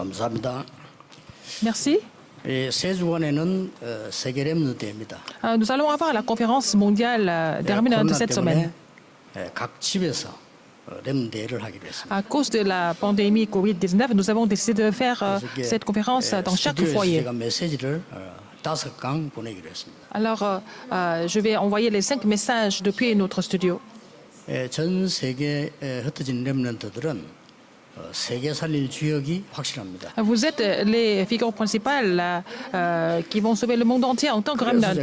감사합니다. Merci. 세 주간에는 세계 렘넌트입니다. Nous allons avoir la conférence mondiale des remnants de cette semaine. 각 집에서 렘넌트를 하기로 했습니다. À cause de la pandémie Covid-19, nous avons décidé de faire cette conférence dans chaque foyer. 제가 메시지를 5강 보내기로 했습니다. Alors, je vais envoyer les 5 messages depuis notre studio. 전 세계에 흩어진 렘넌트들은 세계 살릴 주역이 확실합니다. Vous êtes les figures principales qui vont sauver le monde entier en tant que remnant.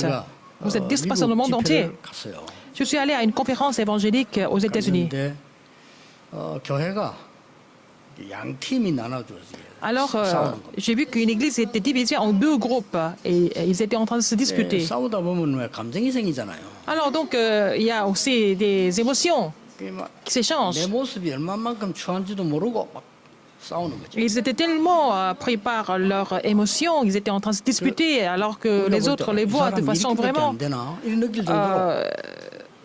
Vous êtes dispersés dans le monde entier. 갔어요. Je suis allé à une conférence évangélique aux États-Unis. 그런데 교회가 양 팀이 나눠줘서 Alors, j'ai vu qu'une église était divisée en 2 groupes et ils étaient en train de se disputer. 싸우다 보면 왜 감정이 생기잖아요. Alors donc, il y a aussi des émotions qui s'échangent. 내 모습이 얼마만큼 추한지도 모르고 막 싸우는 거죠. Ils étaient tellement pris par leurs émotions, ils étaient en train de se disputer alors que les autres les voient de façon vraiment, 이런 느낄 정도로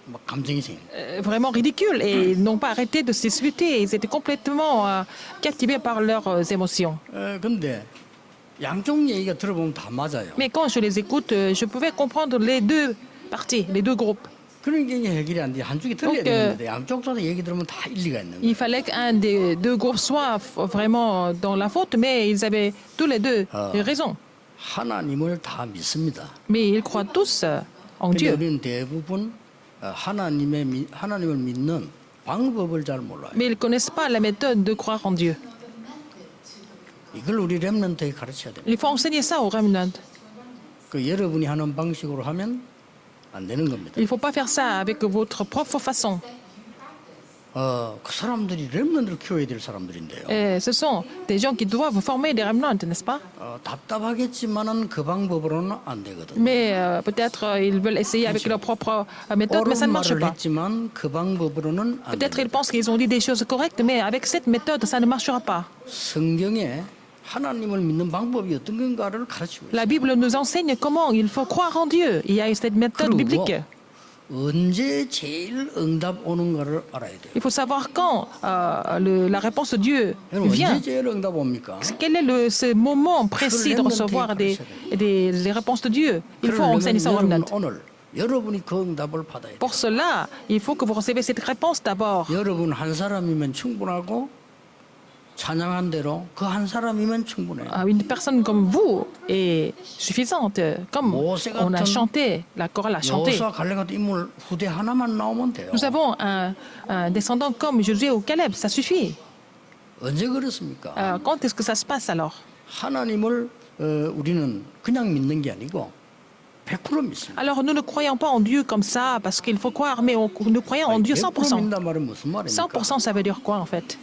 막 감정이 생겨. vraiment ridicule et ils n'ont pas arrêté de se disputer. Ils étaient complètement captivés par leurs émotions. 근데 양쪽 얘기가 들어보면 다 맞아요. Mais quand je les écoute, je pouvais comprendre les 2 parties, les 2 groupes. 그런 게 해결이 안 돼. 한쪽이 틀려야 되는데 양쪽 다 얘기 들으면 다 일리가 있는 거예요. Il fallait qu'un des 2 groupes soit vraiment dans la faute, mais ils avaient tous les 2 raison. 하나님을 다 믿습니다. Mais ils croient tous en 근데 Dieu. 우리는 대부분 하나님을 믿는 방법을 잘 몰라요. Mais ils ne connaissent pas la méthode de croire en Dieu. 이걸 우리 렘넌트에 가르쳐야 돼요. Il faut enseigner ça aux remnants. 그 여러분이 하는 방식으로 하면 안 되는 겁니다. Il ne faut pas faire ça avec votre propre façon. 그 사람들이 렘넌트를 키워야 될 사람들인데요. Et ce sont des gens qui doivent former des remnants, n'est-ce pas? 답답하겠지만은 그 방법으로는 안 되거든요. Mais peut-être ils veulent essayer avec leur propre méthode, mais ça ne marche 말을 pas. 했지만 그 방법으로는 안 Peut-être 됩니다. ils pensent qu'ils ont dit des choses correctes, mais avec cette méthode, ça ne marchera pas. 성경에 하나님을 믿는 방법이 어떤 건가를 가르치고 있어요. La Bible nous enseigne comment il faut croire en Dieu. Il y a cette méthode biblique. 언제 제일 응답 오는가를 알아야 돼요. Il faut savoir quand la réponse de Dieu vient. 언제 제일 응답 옵니까? Quel est ce moment précis de recevoir des réponses de Dieu? Il faut enseigner ça aux remnants. 오늘 여러분이 그 응답을 받아야 돼요. Pour cela, il faut que vous recevez cette réponse d'abord. 여러분 한 사람이면 충분하고 찬양한 대로 그 한 사람이면 충분해요. Une personne comme vous est suffisante. Comme on a chanté, la chorale a chanté. 여호수아 갈렙 같은 인물 후대 하나만 나오면 돼요. Nous avons un descendant comme Josué ou Caleb, ça suffit. 언제 그렇습니까? Quand est-ce que ça se passe alors? 하나님을 우리는 그냥 믿는 게 아니고 100% 믿습니다. Alors nous ne croyons pas en Dieu comme ça parce qu'il faut croire, mais nous croyons en Dieu 100% 100%. 믿는단 말은 무슨 말입니까? 100% ça veut dire quoi en fait?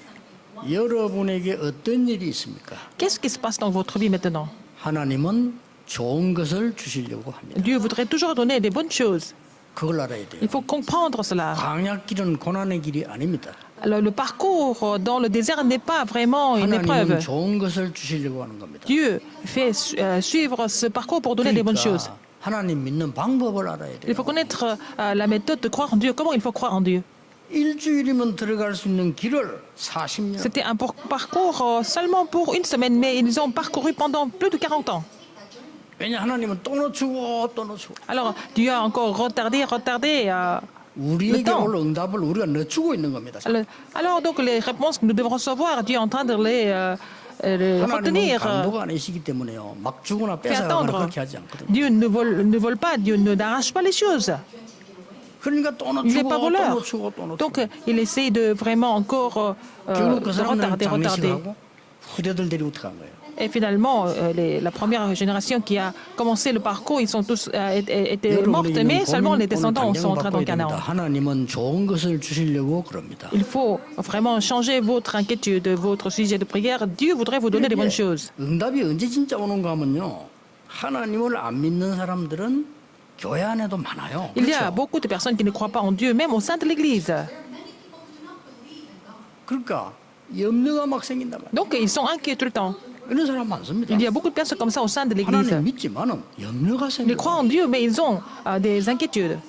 여러분에게 어떤 일이 있습니까? Qu'est-ce qui se passe dans votre vie maintenant? 하나님은 좋은 것을 주시려고 합니다. Dieu voudrait toujours donner des bonnes choses. 그걸 알아야 돼요. Il faut comprendre cela. 광야길은 고난의 길이 아닙니다. Alors, le parcours dans le désert n'est pas vraiment une épreuve. 하나님은 좋은 것을 주시려고 하는 겁니다. Dieu fait suivre ce parcours pour donner des bonnes choses. 하나님 믿는 방법을 알아야 Il 돼요. faut connaître la méthode de croire en Dieu. Comment il faut croire en Dieu? 일주일이면 들어갈 수 있는 길을 40년. C'était un parcours seulement pour une semaine, mais ils ont parcouru pendant plus de 40 ans. 왜냐 하나님은 또 늦추고 또 늦추고. Alors, Dieu a encore retardé le 우리에게 temps. 올 응답을 우리가 늦추고 있는 겁니다. Alors, donc, les réponses que nous devons recevoir, Dieu est en train de les 하나님은 retenir. 강도가 아니시기 때문에요. 막 주거나 Fait 뺏어가거나 attendre. 그렇게 하지 않거든요. Dieu ne vole pas, Dieu n'arrache pas les choses. 그러니까 또 Il n'est pas 늦추고 또 voleur. 늦추고 또 늦추고. Donc, il essaie de vraiment encore 결국 그 de 사람들은 retarder. 장례식하고 후대들 데리고 들어간 거예요. Et finalement, la première génération qui a commencé le parcours, ils sont tous étaient mortes, mais seulement les descendants sont entrés dans le Canaan. 하나님은 좋은 것을 주시려고 그럽니다. Il faut vraiment changer votre inquiétude, votre sujet de prière. Dieu voudrait vous donner des bonnes choses. 응답이 언제 진짜 오는가 하면요. 하나님을 안 믿는 사람들은 교회 안에도 많아요. Il y a beaucoup de personnes qui ne croient pas en Dieu, même au sein de l'Église. 그러니까 염려가 막 생긴단 말이에요. Donc, ils sont inquiets tout le temps. 이런 사람 많습니다. Il y a beaucoup de personnes comme ça au sein de l'Église. 하나님 믿지만은 염려가 Ils croient 생겨. en Dieu, mais ils ont des inquiétudes.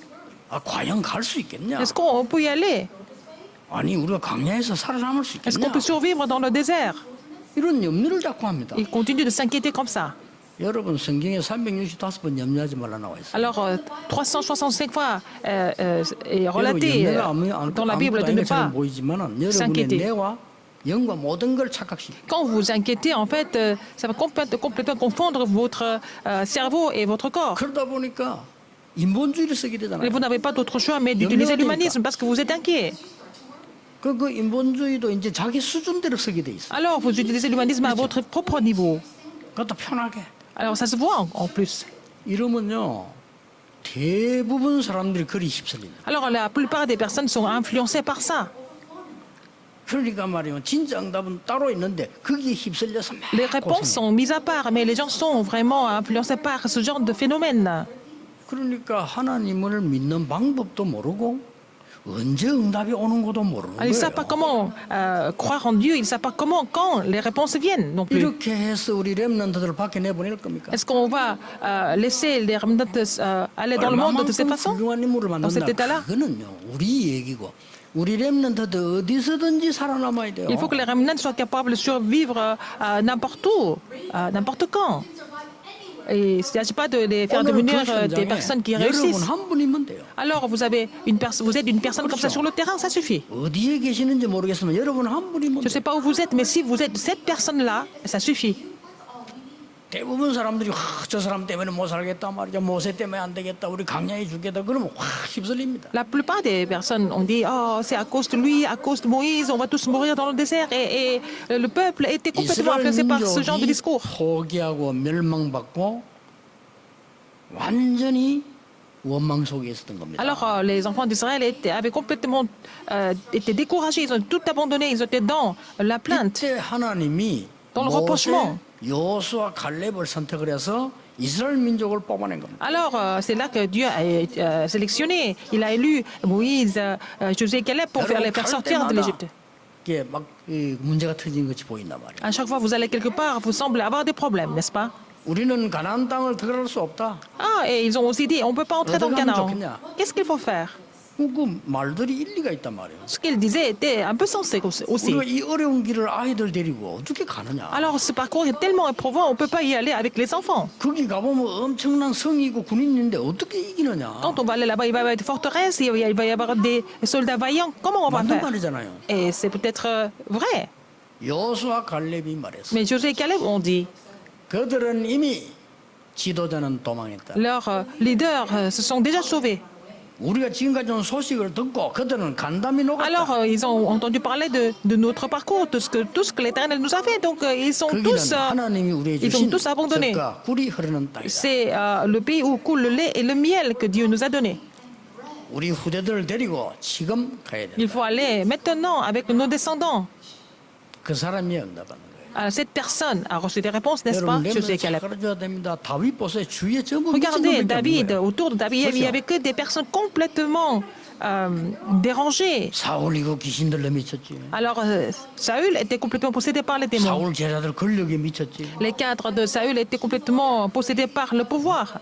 과연 갈 수 있겠냐? Est-ce qu'on peut y aller? 아니 우리가 광야에서 살아남을 수 Est-ce qu'on 있겠냐? peut survivre dans le désert? 이런 염려를 자꾸 합니다. Ils continuent de s'inquiéter comme ça. 여러분 성경에 365번 염려하지 말라 나와 있어요. Alors, 365 fois est relaté dans la Bible de ne pas 보이지만은 여러분의 s'inquiéter. 뇌와 영과 모든 걸 착각시켜. Quand vous vous inquiétez, en fait, ça va complètement confondre votre cerveau et votre corps. 그러다 보니까 인본주의를 쓰게 Et 되잖아요. vous n'avez pas d'autre choix mais d'utiliser l'humanisme parce que vous êtes inquiet. 그 인본주의도 이제 자기 수준대로 쓰게 돼 있어. Alors, vous utilisez l'humanisme à votre propre niveau. 그것도 편하게. Alors, ça se voit en plus. 이러면요 대부분 사람들이 그리 휩쓸립니다. Alors, la plupart des personnes sont influencées par ça. 그러니까 말이요 진짜 응답은 따로 있는데 거기에 휩쓸려서 막 Les réponses 고생해요. sont mises à part, mais les gens sont vraiment influencés par ce genre de phénomène. 그러니까 하나님을 믿는 방법도 모르고 언제 응답이 오는 것도 모르는 Alors, ils ne savent pas 거예요. comment croire en Dieu, ils ne savent pas quand les réponses viennent non plus. 이렇게 해서 우리 렘넌트들을 밖에 내보낼 겁니까? Est-ce qu'on va laisser les remnants aller dans le monde de cette façon? 훌륭한 인물을 Dans cet 만든다. état-là? 그거는요 우리 얘기고 우리 렘넌트들 어디서든지 살아남아야 돼요. Il faut que les remnants soient capables de survivre n'importe où, n'importe quand. Et il ne s'agit pas de les faire 오늘 devenir 그 des 현장에 personnes qui 여러분 réussissent. 한 분이면 돼요. Alors, vous avez vous êtes une personne comme ça sur le terrain, ça suffit. 어디에 계시는지 모르겠지만 여러분 한 분이면 Je ne 돼요. sais pas où vous êtes, mais si vous êtes cette personne-là, ça suffit. 대부분 사람들이 저 사람 때문에 못 살겠다 말이죠. 모세 때문에 안 되겠다. 우리 강야에 죽겠다. 그러면 확 휩쓸립니다. La plupart des personnes ont dit oh, c'est à cause de lui, à cause de Moïse, on va tous mourir dans le désert. Et le peuple était complètement 이스라엘 influencé par ce genre de 민족이 discours. 포기하고 멸망받고 완전히 원망 속에 있었던 겁니다. Alors, les enfants d'Israël avaient complètement été découragés, ils ont tout abandonné, ils étaient dans la plainte. 이때 하나님이 dans le 모세, reprochement. 여호수아 칼렙을 선택을 해서 이스라엘 민족을 뽑아낸 겁니다. Alors, c'est là que Dieu a sélectionné. Il a élu Moïse, Josué et Caleb pour faire les faire sortir de l'Égypte. 이게 막 문제가 터진 것이 보인단 말이에요. À chaque fois que vous allez quelque part, vous semblez avoir des problèmes, n'est-ce pas? 우리는 가나안 땅을 들어갈 수 없다. Ah, et ils ont aussi dit, on ne peut pas entrer dans le Canaan. Qu'est-ce qu'il faut faire? 그 말들이 일리가 있단 말이에요. Ce qu'ils disaient était un peu sensé aussi. 우리가 이 어려운 길을 아이들 데리고 어떻게 가느냐. Alors, ce parcours est tellement éprouvant, on ne peut pas y aller avec les enfants. 거기 가보면 엄청난 성이 있고 군인인데 어떻게 이기느냐. Quand on va aller là-bas, il va y avoir des forteresses, il va y avoir des soldats vaillants. Comment on va 맞는 faire? 말이잖아요. Et c'est peut-être vrai. 여호수아 갈렙이 말했어. Mais Josué et Caleb ont dit, 그들은 이미 지도자는 도망했다. leurs leaders se sont déjà sauvés. 우리가 지금까지 온 소식을 듣고 그들은 간담이 녹았다. Alors, ils ont entendu parler de notre parcours, tout ce que l'Éternel nous a fait. Donc, ils sont tous, 거기는 하나님이 우리에게 ils ont 주신 tous abandonné. 젖과 꿀이 흐르는 땅이다. C'est le pays où coule le lait et le miel que Dieu nous a donné. 우리 후대들을 데리고 지금 가야 돼. Il faut aller maintenant avec nos descendants. 그 사람이 응답하는 거예요. Cette personne a reçu des réponses, n'est-ce pas, 여러분 Josué et 렘넌트 Caleb? 사라져야 됩니다. 다윗 보세요. 주위에 전부 Regardez 미친 David, 놈들이 autour de David, il n'y avait que des personnes complètement dérangées. 사울이고 귀신들로 미쳤지. Alors, Saül était complètement possédé par les démons. 사울 제자들 권력에 미쳤지. Les cadres de Saül étaient complètement possédés par le pouvoir.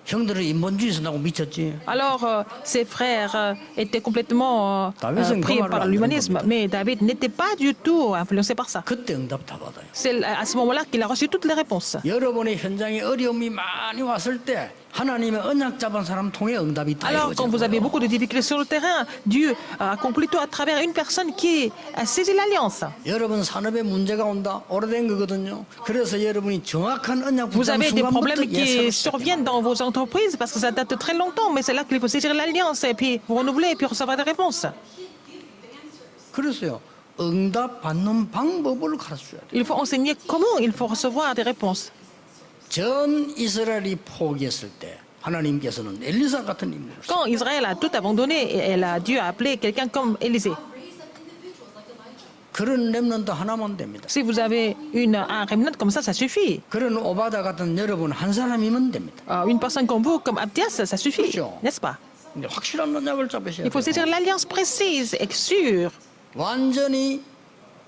형들은 인본주의 쓴다고 미쳤지. Alors, ses frères étaient complètement pris par l'humanisme, mais David n'était pas du tout influencé par ça. 그때 응답 다 받아요. C'est à ce moment-là qu'il a reçu toutes les réponses. 여러분의 현장에 어려움이 많이 왔을 때 하나님의 언약 잡은 사람 통해 응답이 다 Alors, quand vous avez 이루어져요. beaucoup de difficultés sur le terrain, Dieu accomplit tout à travers une personne qui a saisi l'alliance. 여러분 산업에 문제가 온다. 오래된 거거든요. 그래서 여러분이 정확한 언약 Vous 붙잡은 avez des 순간부터 problèmes qui 예수를 surviennent dans vos entreprises parce que ça date de très longtemps, mais c'est là qu'il faut saisir l'alliance et puis vous renouveler et puis recevoir des réponses. 그랬어요. 응답 받는 방법을 가르쳐줘야 돼요. Il faut enseigner comment il faut recevoir des réponses. 전 이스라엘이 포기했을 때 하나님께서는 엘리사 같은 인물을 Quand Israël a tout abandonné, Dieu a appelé quelqu'un comme Élisée. 그런 렘넌트 하나만 됩니다. Si vous avez un remnant comme ça suffit. 그런 오바다 같은 여러분 한 사람이면 됩니다. Une personne comme vous, comme Abdias, ça suffit, 그렇죠. n'est-ce pas? 근데 확실한 언약을 잡으셔야 Il faut 돼요. saisir l'alliance précise et sûre. 완전히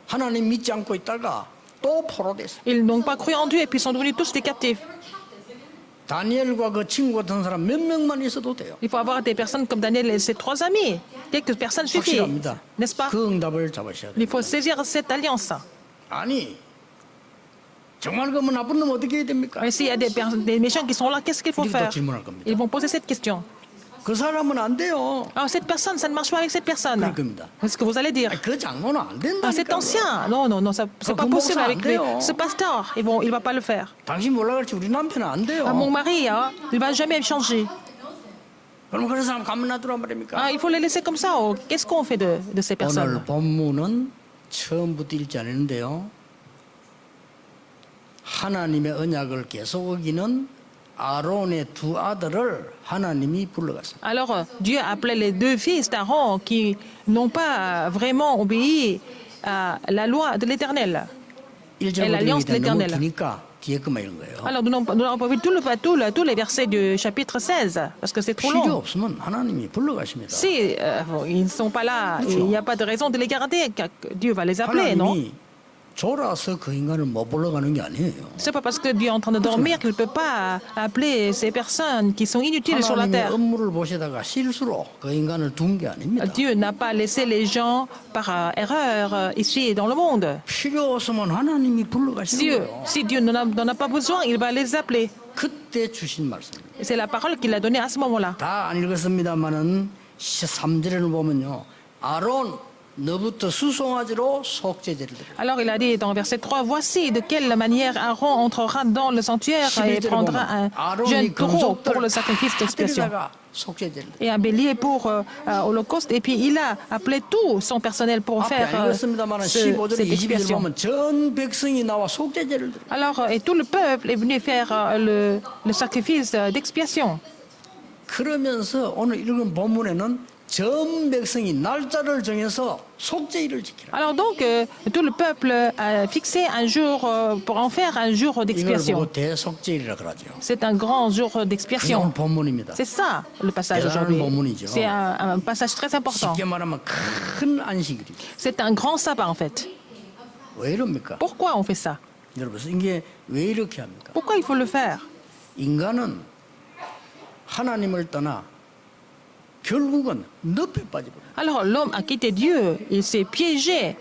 하나님 믿지 않고 있다가 또 포로됐어요. Ils n'ont pas cru en Dieu et puis sont devenus tous des captifs. 다니엘과 그 친구 같은 사람 몇 명만 있어도 돼요. Il faut avoir des personnes comme Daniel et ses 3 amis. Quelques personnes suffisent, 확실합니다. n'est-ce pas? 그 응답을 잡으셔야 돼요. Il faut saisir cette alliance. 아니 정말 그러면 나쁜 놈 어떻게 해야 됩니까? Et s'il y a des méchants qui sont là, qu'est-ce qu'il faut 이렇게 또 faire? 질문할 겁니다. Ils vont poser cette question. 그 사람은 안 돼요. Alors cette personne, ça ne marche pas avec cette personne. 그럴 겁니다. C'est ce que vous allez dire. 아니, 그 장로는 안 Ah, cet 된다니까. ancien, non, non, non, ça, c'est pas 그 possible 목사 avec 안 lui. 돼요. Ce pasteur, il va pas le faire. 당신 몰라갈지 우리 남편은 안 돼요. Ah, mon mari, hein, il va jamais changer. 그럼 그런 사람 가만 놔두란 말입니까? Ah, il faut les laisser comme ça. Oh, qu'est-ce qu'on fait de ces 오늘 personnes? 본문은 처음부터 읽지 않았는데요. 하나님의 언약을 계속 어기는 아론의 두 아들을 하나님이 불러갔습니다. Alors, Dieu appelait les deux fils d'Aaron qui n'ont pas vraiment obéi à la loi de l'Éternel. Et l'alliance de 1절부터 너무 l'Éternel. 기니까 뒤에 것만 읽은 거예요. Alors, nous n'avons pas vu tous les versets du chapitre 16, parce que c'est trop 필요 long. 없으면 하나님이 불러가십니다. Si ils ne sont pas là, il n'y a pas de raison de les garder, car Dieu va les appeler, non? 하나님이 졸아서 그 인간을 못 불러가는 게 아니에요. C'est pas parce que Dieu est en train de dormir qu'il ne peut pas appeler ces personnes qui sont inutiles sur la 하나님의 terre. 업무를 보시다가 실수로 그 인간을 둔 게 아닙니다. Dieu n'a pas laissé les gens par erreur ici dans le monde. 필요 없으면 하나님이 불러가시는 거예요. Si Dieu n'en a pas besoin, il va les appeler. 그때 주신 말씀입니다. Et c'est la parole qu'il a donnée à ce moment-là. 다 안 읽었습니다만은 3절에는 보면요. 아론 너부터 수송아지로 속죄제를 드려. Alors il a dit dans verset 3, voici de quelle manière Aaron entrera dans le sanctuaire et prendra un jeune taureau pour le sacrifice d'expiation 속죄제를 드려. et un bélier pour holocauste. Et puis il a appelé tout son personnel pour 앞에 faire 안 읽었습니다만은 15절에 cette 20절 expiation. 보면 전 백성이 나와 속죄제를 드려. Alors, et tout le peuple est venu faire le sacrifice d'expiation. 그러면서 오늘 읽은 본문에는 전 백성이 날짜를 정해서 속죄일을 지키라. Alors donc, tout le peuple a fixé un jour pour en faire un jour 이걸 d'expiation. 보고 대속죄일이라 그러죠. C'est un grand jour 그게 오늘 d'expiation. 본문입니다. C'est ça le passage 대단한 aujourd'hui. 본문이죠. C'est un passage très important. 쉽게 말하면 큰 안식일이죠. C'est un grand sabbat en fait. 왜 이럽니까? Pourquoi on fait ça? 여러분 이게 왜 이렇게 합니까? Pourquoi il faut le faire? 인간은 하나님을 떠나 결국은 늪에 빠져버려요. Alors l'homme a quitté Dieu, il s'est piégé.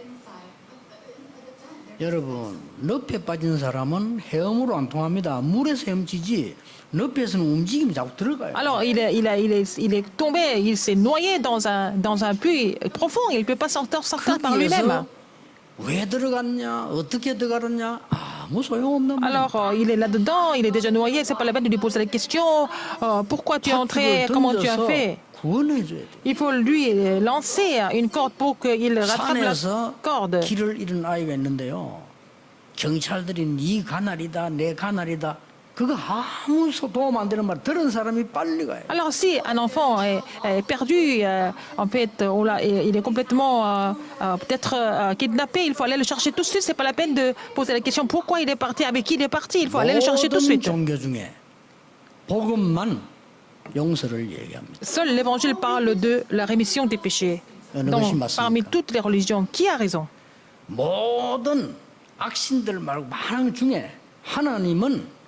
여러분 늪에 빠진 사람은 헤엄으로 안 통합니다. 물에서 헤엄치지 늪에서는 움직임이 자꾸 들어가요. Alors il est tombé, il s'est noyé dans un puits profond, il ne peut pas sortir par lui-même. 거기에서 왜 들어갔냐, 어떻게 들어갔냐 아무 소용없는 말이에요. Alors, il est là-dedans, il est déjà noyé, c'est pas la peine de lui poser la question. Pourquoi tu es entré? Comment tu as fait? 구원해줘야 돼. Il faut lui lancer une corde pour qu'il rattrape la 산에서 corde. 길을 잃은 아이가 있는데요. 경찰들이 네 가날이다, 내 가날이다. 그거 아무 도움 안 되는 말 들은 사람이 빨리 가요. Alors, si un enfant est perdu, en fait, il est complètement peut-être kidnappé, il faut aller le chercher tout de suite. C'est pas la peine de poser la question pourquoi il est parti, avec qui il est parti. Il faut aller le chercher tout de 모든 suite. 종교 중에 복음만 용서를 얘기합니다. Seul l'évangile parle de la rémission des péchés. Donc, parmi toutes les religions, qui a raison? 모든 악신들 말고 많은 중에 하나님은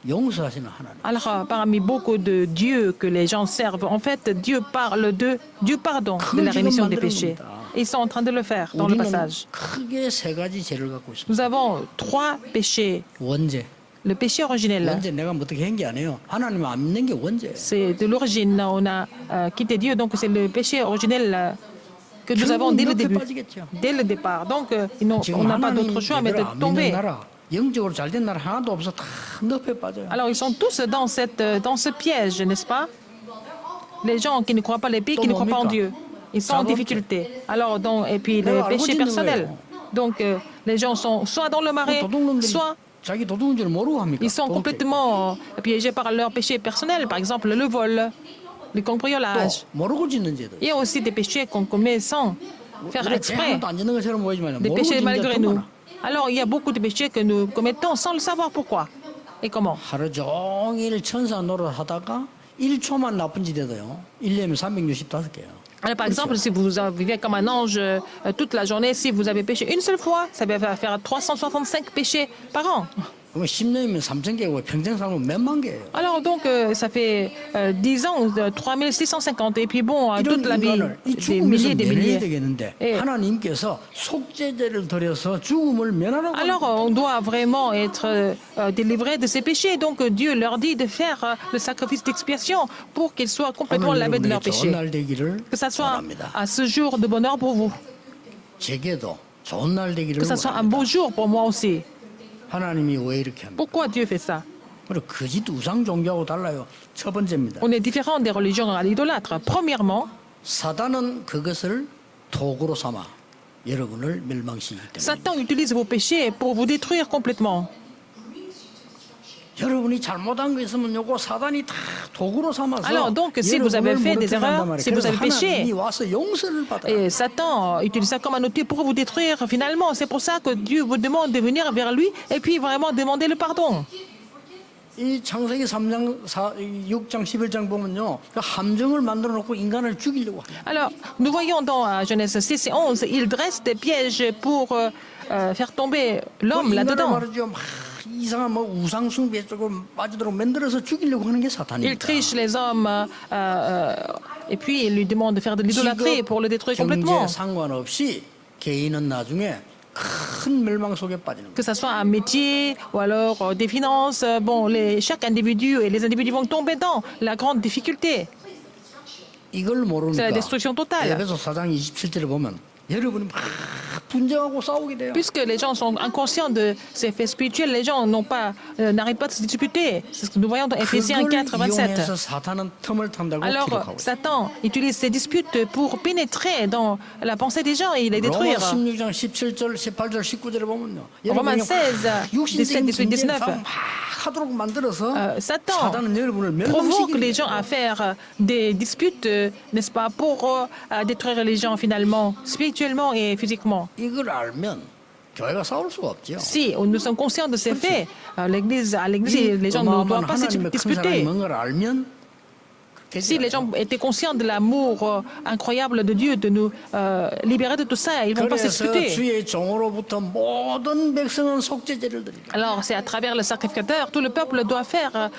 용서하시는 하나님. Alors, parmi beaucoup de dieux que les gens servent, en fait, Dieu parle du pardon, de la rémission des péchés. Ils sont en train de le faire dans le 우리는 passage. 크게 세 가지 죄를 갖고 있습니다. Nous avons 3 péchés. 원죄. Le péché originel, 원죄 내가 뭐 어떻게 한 게 아니에요. 하나님 안 믿는 게 원죄예요. c'est de l'origine. On a quitté Dieu, donc c'est le péché originel que nous avons dès le 늪에 début, 빠지겠죠. dès le départ. Donc, on 지금 n'a pas 하나님 d'autre choix mais de 예배를 안 믿는 tomber. 나라, 영적으로 잘된 나라 하나도 없어 다 늪에 빠져요. Alors, ils sont tous dans ce piège, n'est-ce pas? Les gens qui ne croient pas les pays, qui ne croient pas en Dieu. Ils sont en difficulté. Alors, et puis le péché personnel. Donc, les gens sont soit dans le marais, soit 자기 도둑인지를 모르고 합니까? ils sont complètement piégés par leur péché personnel. Par exemple, le vol, le cambriolage. 또 모르고 짓는 죄들. Il y a aussi des péchés qu'on commet sans faire 우리가 죄 exprès. 하나도 안 짓는 것처럼 보이지만 Des 모르고 péchés 짓는 malgré 게 nous. 많아. Alors, il y a beaucoup de péchés que nous commettons sans le savoir pourquoi et comment. 하루 종일 천사 노릇하다가 1초만 나쁜 짓 해도요. 1년이면 365개요. Alors, par exemple, si vous vivez comme un ange toute la journée, si vous avez péché une seule fois, ça va faire 365 péchés par an. 그럼 10년이면 3,000개고 평생 살면 몇만 개예요. Alors donc, ça fait 10 ans, 3650. Et puis bon, toute 이런 la vie, 인간을 이 des 죽음에서 milliers, des 면해야 milliers. 되겠는데 예. 하나님께서 속죄제를 드려서 죽음을 면하라고 Alors, on doit vraiment être délivré de ses péchés. Donc, Dieu leur dit de faire le sacrifice d'expiation pour qu'ils soient complètement 오늘 lavés de leurs 여러분에게 péchés. 좋은 날 되기를 Que ça soit 원합니다. à ce jour de bonheur pour vous. 제게도 좋은 날 되기를 Que ça soit un 원합니다. beau jour pour moi aussi. 하나님이 왜 이렇게 합니까? Pourquoi Dieu fait ça? 그리고 거짓 우상 종교하고 달라요. 첫 번째입니다. On est différent des religions à l'idolâtre. Premièrement, 사단은 그것을 도구로 삼아 여러분을 멸망시키기 때문에 Satan utilise vos péchés pour vous détruire complètement. 여러분이 잘못한 거 있으면 요거 사단이 다 도구로 삼아서 Alors, donc, si vous avez fait des erreurs, si vous avez péché, 하나님이 와서 용서를 받아요. Et Satan utilise ça comme un outil pour vous détruire finalement. C'est pour ça que Dieu vous demande de venir vers lui et puis vraiment demander le pardon. 이 창세기 3장, 6장, 11장 보면요. 그 함정을 만들어 놓고 인간을 죽이려고 합니다. Alors, nous voyons dans Genèse 6 et 11, il dresse des pièges pour faire tomber l'homme 인간을 là-dedans. 말이죠. 막 이상한 뭐 우상 숭배 쪽으로 빠지도록 만들어서 죽이려고 하는 게 Il 사탄입니다. triche les hommes et puis il lui demande de faire de l'idolâtrie pour le détruire complètement. 경제 상관없이 개인은 나중에 큰 멸망 속에 빠지는 거예요. Que ce soit un métier ou alors des finances, bon, chaque individu et les individus vont tomber dans la grande difficulté. 이걸 모르니까 C'est la destruction totale. 에베소 4장 27절에 보면 여러분이 막 분쟁하고 싸우게 돼요. Puisque les gens sont inconscients de ces faits spirituels, les gens n'arrêtent pas de se disputer. C'est ce que nous voyons dans Éphésiens 그걸 4, 27. 이용해서 사탄은 틈을 탄다고 Alors, 기록하고 있어요. Satan utilise ces disputes pour pénétrer dans la pensée des gens et les 로마 détruire. 16장 17절, 18절, 19절에 보면요. Romains 16, 17, 18, 19. 막 하도록 만들어서 Satan 사단은 여러분을 provoque 멸망시키는 les gens à faire des disputes, n'est-ce pas, pour détruire les gens finalement, spirituellement et physiquement. 이걸 알면 교회가 싸울 수가 없죠. Si nous sommes conscients de ces faits, à l'église, les gens ne 어마어마한 doivent pas se 하나님의 큰 사랑이 disputer. 뭔가를 알면 Si les gens étaient conscients de l'amour incroyable de Dieu, de nous libérer de tout ça, ils ne vont pas se 그래서 disputer. 주의 종으로부터 모든 백성은 속죄제를 드립니다. Alors, c'est à travers le sacrificateur, tout le peuple doit faire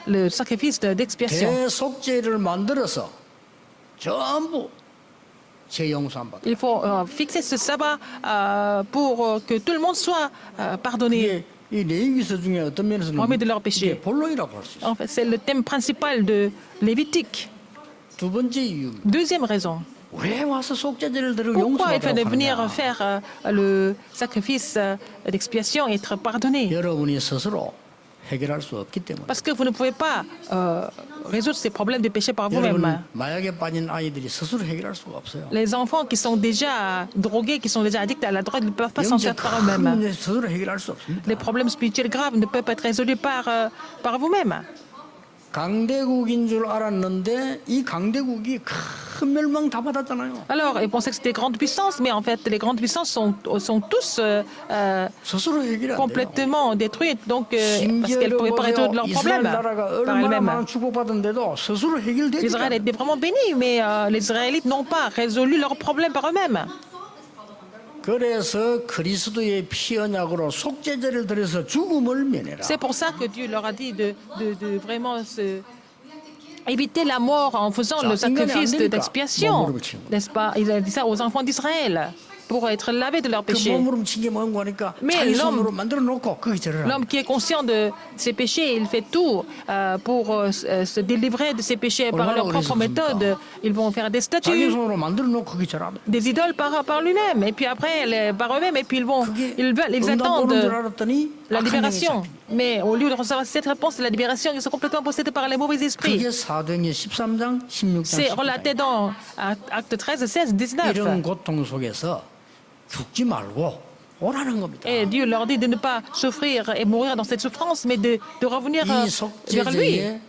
le sacrifice d'expiation. 대속죄를 만들어서 전부 죄 용서한 받아. Il faut fixer ce sabbat pour que tout le monde soit pardonné. 이게 이 레위기서 중에 어떤 면에서는 Remis de leurs péchés. 이게 본론이라고 할 수 있어요. En fait, c'est le thème principal de Lévitique. 두 번째 이유입니다. Deuxième raison. 왜 와서 속죄제를 드리고 Pourquoi il fallait 용서하라고 venir 하느냐? faire le sacrifice d'expiation et être pardonné? 여러분이 스스로 해결할 수 없기 때문에. Parce que vous ne pouvez pas résoudre ces problèmes de péché par 여러분 vous-même. 마약에 빠진 아이들이 스스로 해결할 수가 없어요. Les enfants qui sont déjà drogués, qui sont déjà addicts à la drogue, ne peuvent pas s'en 영적 sortir par 큰 eux-mêmes. 문제 스스로 해결할 수 없습니다. Les problèmes spirituels graves ne peuvent pas être résolus par vous-même. 강대국인 줄 알았는데 이 강대국이 큰 멸망 다 받았잖아요. Alors, ils pensaient que c'était grandes puissances, mais en fait, les grandes puissances sont tous 스스로 해결이 안 돼요. complètement détruites, donc, parce qu'elles ne 심지어 pouvaient pas résoudre leurs 이스라엘 problèmes 나라가 par 얼마나 elles-mêmes. 많은 축복받은데도 스스로 해결되지 Israël 않아요. était vraiment béni, mais les Israélites n'ont pas résolu leurs problèmes par eux-mêmes. 그래서 그리스도의 피 언약으로 속죄제를 드려서 죽음을 면해라. C'est pour ça que Dieu leur a dit de vraiment éviter la mort en faisant Ça, le sacrifice 인간이 안 되니까 d'expiation. 몸으로 치는 거예요. N'est-ce pas? Il a dit ça aux enfants d'Israël pour être lavés de leurs 그 péchés. 몸으로 친게 뭔고 하니까 Mais 자기 l'homme- 손으로 만들어 놓고 거기 절을 L'homme qui est conscient de ses péchés, il fait tout pour se délivrer de ses péchés par 얼마나 leur propre 어리석습니까? méthode. Ils vont faire des 자기 statues, 손으로 만들어 놓고 거기 절하면 des idoles par lui-même, et puis après par eux-mêmes, et puis ils 응답 attendent 오는 줄 알았더니 la 악한 영이 libération. 잡히네. Mais au lieu de recevoir cette réponse de la libération, ils sont complètement possédés par les mauvais esprits. 그게 사도행전 13장 16장 C'est relaté 19장 dans Actes 13, 16, 19. 이런 고통 속에서 죽지 말고 오라는 겁니다. Et Dieu leur dit de ne pas souffrir et mourir dans cette souffrance, mais de revenir 이 vers lui. 속죄제의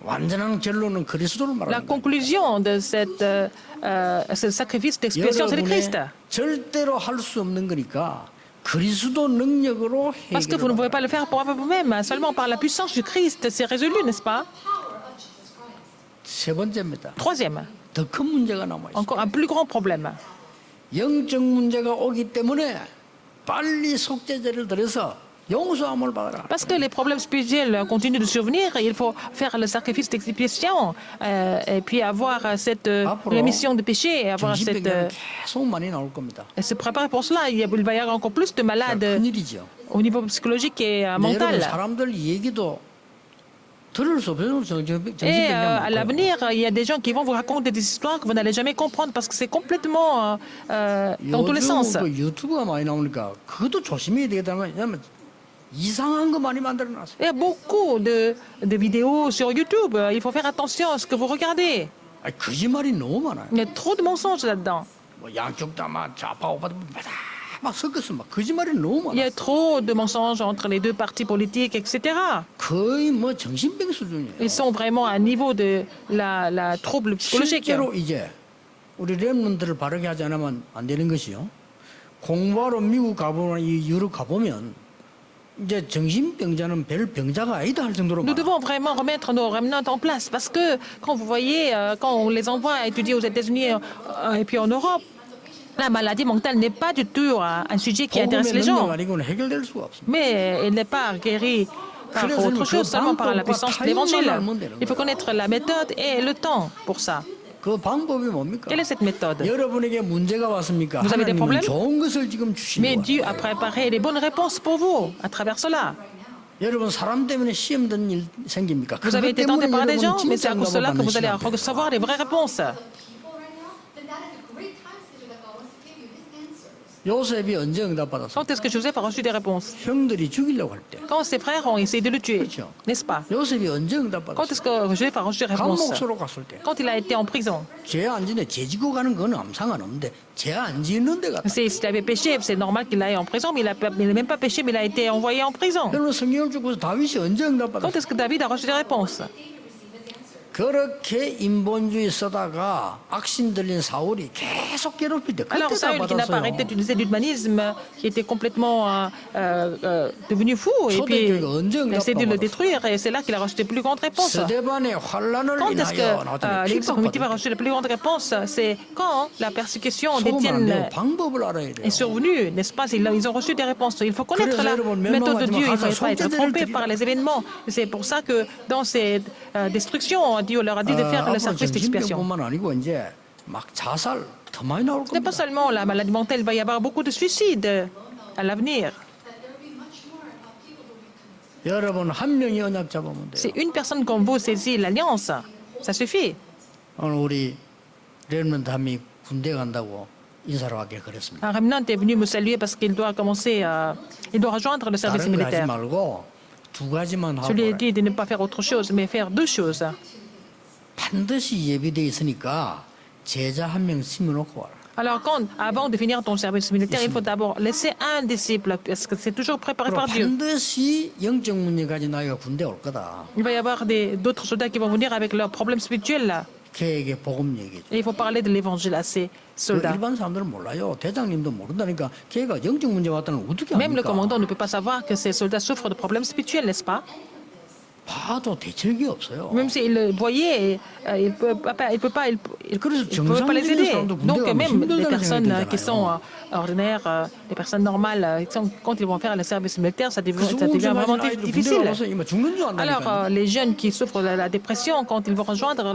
완전한 결론은 그리스도를 La 말하는 거예요. conclusion de ce sacrifice d'expiation, c'est le Christ. 여러분의 절대로 할 수 없는 거니까 그리스도 능력으로 Parce que vous ne pouvez 해결을 pas le faire pour vous-même, seulement par la puissance du Christ. C'est résolu, n'est-ce pas? 세 번째입니다. Troisième, 더 큰 문제가 남아 있어요. encore un plus grand problème. 영적 문제가 오기 때문에 빨리 속죄제를 드려서 용서함을 받아라. Parce que les problèmes spirituels continuent de survenir, il faut faire le sacrifice d'expiation et puis avoir cette rémission de péché et avoir cette, 정신병자는 계속 많이 나올 겁니다. et se préparer pour cela. Il va y avoir encore plus de malades 큰일이죠. au niveau psychologique et 여러분 mental. 사람들 얘기도 들을 수 없어요. Et 정신병자 à 많고요. l'avenir, il y a des gens qui vont vous raconter des histoires que vous n'allez jamais comprendre parce que c'est complètement dans tous les sens. 요즘 그 유튜브가 많이 나오니까 그것도 조심해야 되겠다는 왜냐면 이상한 거 많이 만들어놨어요. Il y a beaucoup de vidéos sur YouTube. Il faut faire attention à ce que vous regardez. 아니, 거짓말이 너무 많아요. Il y a trop de mensonges là-dedans. 뭐 양쪽 다막 좌파 우파 막 섞어서 막 거짓말이 너무 Il y 많아요. a trop de mensonges entre les deux partis politiques, etc. 거의 뭐 정신병 수준이에요. Ils sont vraiment à un niveau de la trouble psychologique. 실제로 이제 우리 랩런들을 바르게 하지 않으면 안 되는 것이요. 공부하러 미국 가보면 이 유럽 가보면 이제 정신병자는 별 병자가 아니다 할 정도로 Nous 많아요. devons vraiment remettre nos remnants en place parce que quand vous voyez, quand on les envoie étudier aux États-Unis et puis en Europe, la maladie mentale n'est pas du tout un sujet qui intéresse les 복음의 gens. 능력 아니고는 해결될 수가 없습니다. Mais elle n'est pas guérie par autre chose, seulement par la puissance de l'évangile. Il faut connaître la méthode et le temps pour ça. 그 방법이 뭡니까? Quelle est cette méthode? 여러분에게 문제가 왔습니까? Vous avez des 하나님은 problèmes? 좋은 것을 지금 Mais 주시는 Dieu 거예요. a préparé les bonnes réponses pour vous à travers cela. 여러분 사람 때문에 시험 드는 일 생깁니까? Vous avez été tenté par des gens, mais c'est à 진짜 cause de cela que 응답을 vous allez 받는 시간. recevoir les vraies réponses. 요셉이 언제 응답받았어? Quand est-ce que Joseph a reçu des réponses? 형들이 죽이려고 할 때. Quand ses frères ont essayé de le tuer, 그렇죠. n'est-ce pas? 요셉이 언제 Quand 응답받았어? est-ce que Joseph a reçu des réponses? 감옥소로 갔을 때. Quand il a été en prison. 죄 안 지네 죄 지고 가는 건 아무 상관없는데 죄 안 지는 데 갔다. S'il avait péché, c'est normal qu'il aille en prison, mais il n'a même pas péché, mais il a été envoyé en prison. 여러분 성경을 죽고서 다윗이 언제 Quand 응답받았어? est-ce que David a reçu des réponses? 그렇게 인본주의 쓰다가 악신 들린 사울이 계속 괴롭힐 때 Alors 그때 다 Saül, qui n'a pas arrêté 받았어요. d'utiliser l'humanisme, qui était complètement devenu fou, et puis il a essayé de le détruire, et c'est là qu'il a reçu les plus grandes réponses. 스데반의 환란을 Quand est-ce 인하여 que 나중에 l'Église primitive a 핍박받았다. reçu les plus grandes réponses? C'est quand la persécution 속으면 안 d'Étienne 돼요. 방법을 알아야 돼요. est survenue, n'est-ce pas? Ils ont reçu des réponses. Il faut connaître 그래서 la 여러분, méthode de 멸망하지 Dieu. Il ne 마. faut pas être 가서 trompé 손재주를 par les événements. C'est pour ça que dans ces destructions, Dieu leur a dit de faire le 앞으로 sacrifice d'expiation. 정신병뿐만 아니고 이제 막 자살 더 많이 나올 Ce n'est pas 겁니다. seulement la maladie mentale, il va y avoir beaucoup de suicides à l'avenir. 여러분 한 명이 언약 잡으면 돼요. C'est une personne comme vous saisit l'alliance. Ça suffit. 오늘 우리 렘넌트 함이 군대 간다고 인사를 하게 그랬습니다. Un remnant est venu me saluer parce qu'il doit commencer il doit rejoindre le service 다른 거 하지 militaire. 말고 두 가지만 Je 하고 lui ai dit de ne pas faire autre chose, mais faire deux choses. 반드시 예비돼 있으니까 제자 한 명 심어놓고 와라. Alors, avant de finir ton service militaire, il faut d'abord laisser un disciple, parce que c'est toujours préparé 그리고 par Dieu. 반드시 영적 문제 가진 아이가 군대 올 거다. Il va y avoir d'autres soldats qui vont venir avec leurs problèmes spirituels. Là. 걔에게 복음 얘기죠. Et il faut parler de l'évangile à ces soldats. 일반 사람들은 몰라요. 대장님도 모른다니까 걔가 영적 문제 왔다는 걸 어떻게 Même le 압니까? commandant ne peut pas savoir que ces soldats souffrent de problèmes spirituels, n'est-ce pas? 봐도 대책이 없어요. Même s'il le voyait, il ne peut pas les aider. Donc même les personnes qui sont ordinaires, les personnes normales, quand ils vont faire le service militaire, ça devient vraiment difficile. Alors les jeunes qui souffrent de la dépression, quand ils vont rejoindre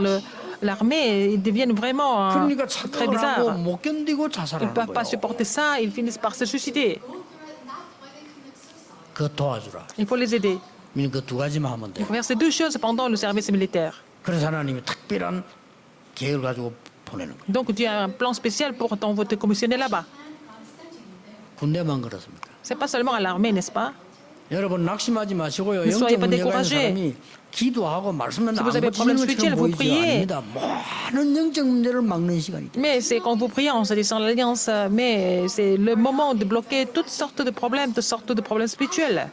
l'armée, ils deviennent vraiment 그러니까 très 착각을 하고 bizarres. 못 견디고 Ils ne 자살하는 peuvent pas 거예요. supporter ça, ils finissent par se suicider. 그거 도와주라. Il faut les aider. 그 두 가지만 하면 Il 돼. faut faire ces deux choses pendant le service militaire. 그래서 하나님이 특별한 계획을 가지고 보내는 거예요. Donc Dieu a un plan spécial pour te commissionner là-bas. 군대만 그렇습니까? C'est pas seulement à l'armée, n'est-ce pas? 여러분 낙심하지 마시고요. Ne soyez 영적 pas 문제가 있는 découragés. 사람이 기도하고 말씀만 Si vous avez 안 problème 고치는 spirituel, 것처럼 vous 보이죠. priez. 아닙니다. 많은 영적 문제를 막는 시간이죠. Mais c'est quand vous priez en saisissant l'alliance, mais c'est le moment de bloquer toutes sortes de problèmes spirituels.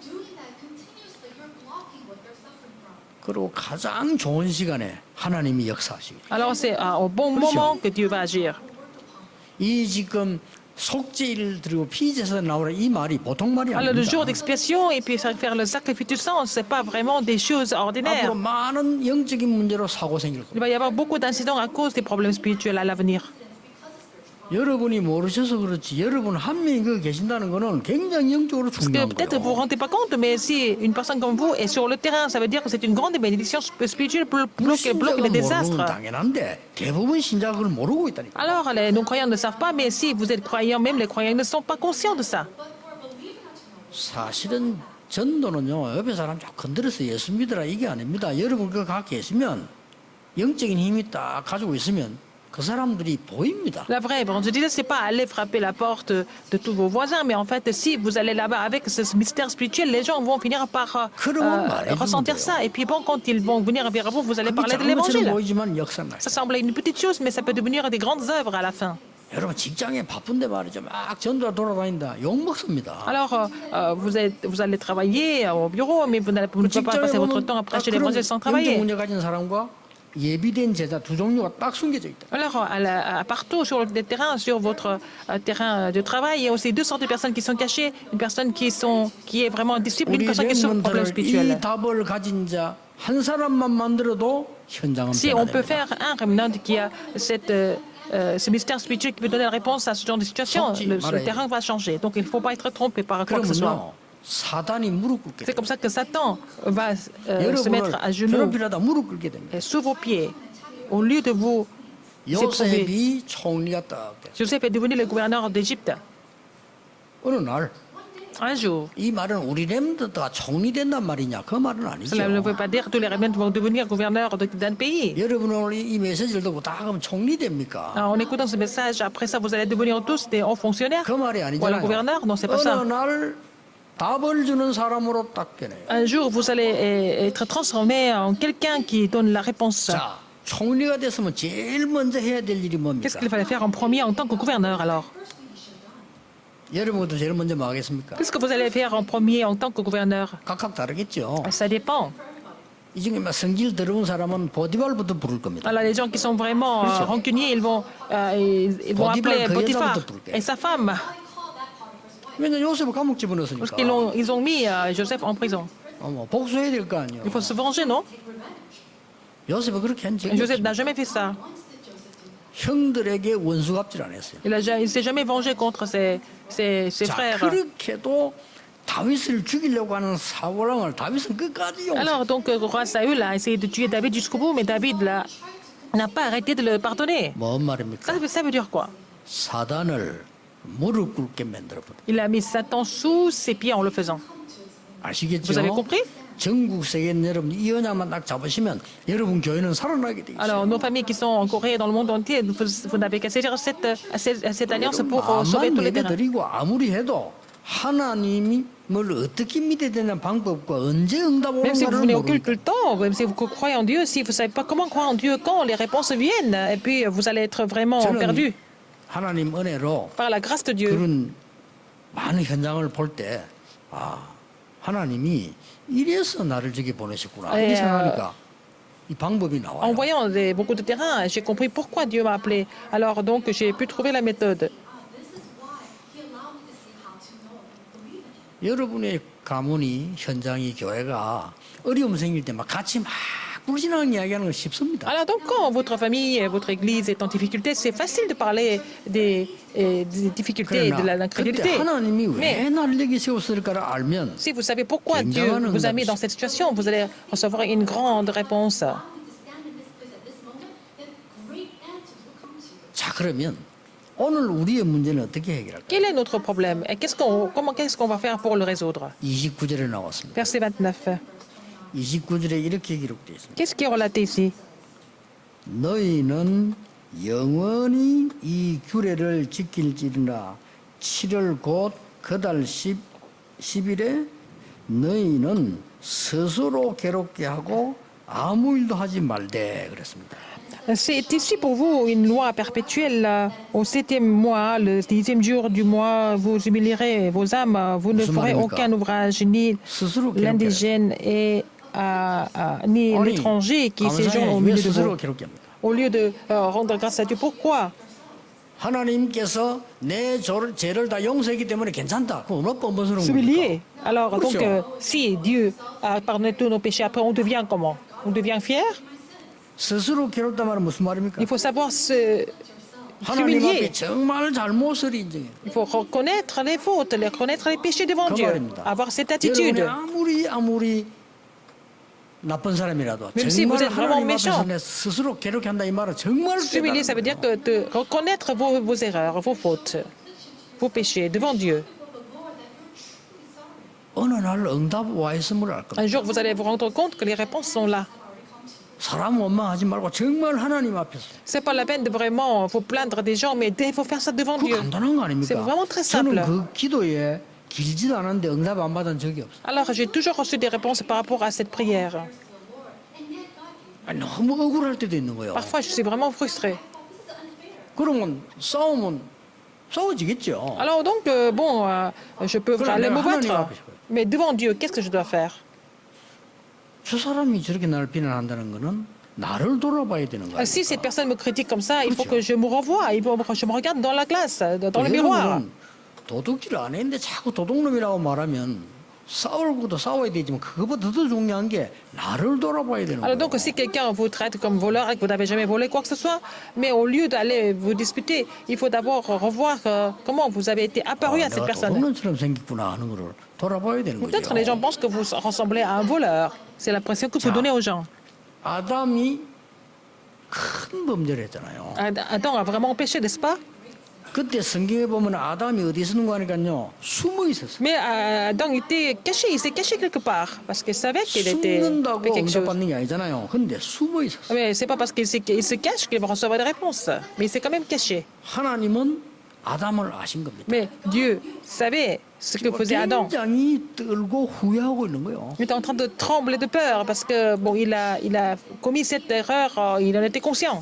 그리고 가장 좋은 시간에 하나님이 역사하시고 Alors c'est au bon moment que Dieu va agir. 이 지금 속죄를 드리고 피제에서 나오라 이 말이 보통 말이 Alors le jour 아닙니다. d'expiation et puis faire le sacrifice du sang, c'est pas vraiment des choses ordinaires. 앞으로 많은 영적인 문제로 사고 생길 겁니다. Il va y avoir beaucoup d'incidents à cause des problèmes spirituels à l'avenir. 여러분이 모르셔서 그렇지 여러분 한 명이 그 계신다는 거는 굉장히 영적으로 Parce que 중요한 peut-être vous ne vous 거예요. rendez pas compte, mais si une personne comme vous est sur le terrain, ça veut dire que c'est une grande bénédiction spirituelle pour bloquer 불신자가 les 모르는 건 désastres. 당연한데 대부분 신자가 그걸 모르고 있다니까. Alors, les non-croyants ne savent pas, mais si vous êtes croyants, même les croyants ne sont pas conscients de ça. 사실은 전도는요 옆에 사람 쫙 건드려서 예수 믿으라 이게 아닙니다. 여러분 그거 갖고 계시면 영적인 힘이 딱 가지고 있으면 그 사람들이 보입니다. La vraie évangélisation, c'est pas aller frapper la porte de tous vos voisins, mais en fait, si vous allez là-bas avec ce mystère spirituel, les gens vont finir par ressentir ça. Et puis bon, quand ils vont venir vers vous, vous allez 그게 parler de 작은 것처럼 l'évangile. 보이지만 역사가 Ça semble une petite chose, mais ça peut devenir des grandes œuvres à la fin. 여러분 직장에 바쁜데 말이죠 막 전도가 돌아다닌다 욕 먹습니다. Alors, vous allez travailler au bureau, mais vous ne pouvez pas 직장에 passer votre 보면 temps à 딱 prêcher 그런 l'évangile sans 영적 travailler. 문제 가진 사람과 예비된 제자 두 종류가 딱 숨겨져 있다. Alors, partout sur le terrain, sur votre terrain de travail, il y a aussi deux sortes de personnes qui sont cachées. Une personne qui est vraiment disciple, une 우리 personne qui souffre de problèmes 렘넌트를 spirituels. 이 답을 가진 자 한 사람만 만들어도 현장은 Si on peut 변화됩니다. faire un remnant qui a ce mystère spirituel qui peut donner la réponse à ce genre de situation, Sorti, le marre. terrain va changer. Donc, il ne faut pas être trompé par quoi que ce soit. 그러면요 사단이 무릎 꿇게 C'est 됩니다. comme ça que Satan va se mettre 여러분을 à genoux 괴롭히려다 무릎 꿇게 됩니다. et sous vos pieds. Au lieu de vous éprouver, 요셉이 총리가 딱 됐어요. Joseph est devenu le gouverneur d'Égypte. 어느 날 이 Un jour, 말은 우리 렘넌트가 총리 된단 말이냐 그 말은 아니죠. cela ne veut pas dire que tous les remnants vont devenir gouverneurs d'un pays. 여러분 오늘 이 메시지를 듣고 다 그럼 총리 됩니까? En écoutant ce message, après ça, vous allez devenir tous des hauts fonctionnaires. 그 말이 Voilà, 아니잖아요. gouverneur, non, c'est pas 어느 ça. 날 답을 주는 사람으로 딱 되네요. Un jour, vous allez être transformé en quelqu'un qui donne la réponse. 자, 총리가 됐으면 제일 먼저 해야 될 일이 Qu'est-ce 뭡니까? qu'il fallait faire en premier en tant que gouverneur alors? 여러분도 제일 먼저 뭐 하겠습니까? Qu'est-ce que vous allez faire en premier en tant que gouverneur? 각각 다르겠죠. Ça dépend. 이 중에 막 성질 더러운 사람은 보디발부터 부를 겁니다. Alors, les gens qui sont vraiment rancuniers, ils vont appeler Potiphar et sa femme. 왜냐 요셉을 감옥 Parce 집어넣었으니까. ils ont mis Joseph en prison. 뭐 복수해야 될 거 아니에요. Il faut se venger, non? 요셉은 그렇게 한 적이 Joseph 없어요. n'a jamais fait ça. 형들에게 원수갑질 안 했어요. Il s'est jamais vengé contre ses 자, frères. 그렇게도 다윗을 죽이려고 하는 사울왕을 다윗은 끝까지 용서. Alors, donc, le roi Saül a essayé de tuer David jusqu'au bout, mais David n'a pas arrêté de le pardonner. 뭔 말입니까? Ça veut dire quoi? 사단을 무릎 꿇게 만들어버려. Il a mis Satan sous ses pieds en le faisant. 아시겠죠? Vous avez compris? 전국 세계는 여러분 이 언약만 딱 잡으시면 여러분 교회는 살아나게 돼 있어요. Alors, nos familles qui sont en Corée et dans le monde entier, vous n'avez qu'à saisir cette alliance pour sauver tous 암만 les terrains. 예배드리고 아무리 해도 하나님을 어떻게 믿어야 되는 방법과 언제 응답 오는 Même si vous 가를 venez au culte 모르니까 tout le temps, même si vous croyez en Dieu, si vous ne savez pas comment croire en Dieu quand les réponses viennent, et puis vous allez être vraiment perdu. 하나님 은혜로 Par la grâce de Dieu, 그런 많은 현장을 볼 때 하나님이 이래서 나를 저기 보내셨구나 예, 이렇게 생각하니까 이 방법이 en 나와요. voyant beaucoup de terrains, j'ai compris pourquoi Dieu m'a appelé. Alors donc, j'ai pu trouver la méthode. 여러분의 가문이 현장이 교회가 어려움 생길 때 막 같이 막 굴신하게 이야기하는 건 쉽습니다. Alors donc, quand votre famille, votre église est en difficulté, c'est facile de parler des difficultés et de 그러나 그때 l'incrédulité. 하나님이 Mais 왜 나를 여기 세웠을까를 알면 si vous savez pourquoi Dieu vous a mis dans cette situation, vous allez recevoir une grande réponse. 자 그러면 오늘 우리의 문제는 어떻게 해결할까요? Quel est notre problème et qu'est-ce qu'on va faire pour le résoudre? 29절에 나왔습니다. Verset 29. 29절에 이렇게 기록되어 있습니다. Qu'est-ce qui est relaté ici? 너희는 영원히 이 규례를 지킬지니라 7월 곧 그달 10일에 너희는 스스로 괴롭게 하고 아무 일도 하지 말되 그랬습니다. C'est ici pour vous une loi perpétuelle. Au 7e mois, le 10e jour du mois, vous humilierez vos âmes. Vous ne 무슨 ferez 말입니까? aucun ouvrage, ni 스스로 괴롭게 l'indigène et ni 아니, l'étranger qui séjourne 감사해 au 왜 milieu de 스스로 vous. 괴롭게 합니까? Au lieu de rendre grâce à Dieu, pourquoi? 하나님께서 내 죄를 다 용서했기 때문에 괜찮다. 그럼 얼마나 뻔뻔스러운 S'humilier. 겁니까? Alors, donc, 그렇죠. si Dieu a pardonné tous nos péchés, après, on devient comment? On devient fier? 스스로 괴롭다 말은 무슨 말입니까? Il faut savoir 하나님 humilier. 앞에 정말 잘못을 인정해요. Il faut reconnaître les fautes, reconnaître les péchés devant 그 Dieu, 말입니다. avoir cette 여러분이 attitude. 아무리 나쁜 사람이라도 Même si vous 정말 êtes vraiment 하나님 앞에서 méchant. 내 스스로 괴롭게 한다 이 말은 정말 S'humilier, ça veut dire que de reconnaître vos erreurs, vos fautes, vos péchés devant Dieu. 어느 날 응답 와 있음을 알 겁니다. Un jour, vous allez vous rendre compte que les réponses sont là. 사람 원망하지 말고 정말 하나님 앞에서 C'est pas la peine de vraiment vous plaindre des gens, mais il faut faire ça devant 그 Dieu. 간단한 거 아닙니까? C'est vraiment très 저는 simple. 그 기도에 길지도 않은데 응답 안 받은 적이 없어요. Alors, j'ai toujours reçu des réponses par rapport à cette prière. 아니, 너무 억울할 때도 있는 거예요. Parfois, je suis vraiment frustrée. 그러면 싸워지겠죠. Alors donc, je peux Voilà, aller me 내가 하나님 battre. 앞에 서요. Mais devant Dieu, qu'est-ce que je dois faire? 저 사람이 저렇게 나를 비난한다는 거는 나를 돌아봐야 되는 거예요. Si cette personne me critique comme ça, il faut que je me revoie, je me regarde dans la glace, dans le miroir. 도둑질 안 했는데 자꾸 도둑놈이라고 말하면 싸울 것도 싸워야 되지만 그것보다 더 중요한 게 나를 돌아봐야 되는 Alors 거예요. donc, si quelqu'un vous traite comme voleur et que vous n'avez jamais volé quoi que ce soit, mais au lieu d'aller vous disputer, il faut d'abord revoir comment vous avez été apparu à cette 내가 personne. 도둑놈처럼 생겼구나 하는 거를 돌아봐야 되는 Peut-être les gens 거죠. pensent que vous ressemblez à un voleur. C'est l'impression que vous donnez aux gens. 아담이 큰 범죄를 했잖아요. Adam a vraiment péché, n'est-ce pas? 그때 성경에 보면 아담이 어디 있었는 거 하니까요. 숨어 있었어요. Mais Adam était caché, il s'est caché quelque part, parce qu'il savait qu'il était 숨는다고 fait quelque chose. 응답받는 게 아니잖아요. 근데 숨어 있었어요. Mais c'est pas parce qu'il se cache qu'il va recevoir des réponses, mais il s'est quand même caché. 하나님은 아담을 아신 겁니다. Mais Dieu savait ce que faisait Adam. 굉장히 떨고 후회하고 있는 거예요. Il était en train de trembler de peur parce que bon, il a commis cette erreur, il en était conscient.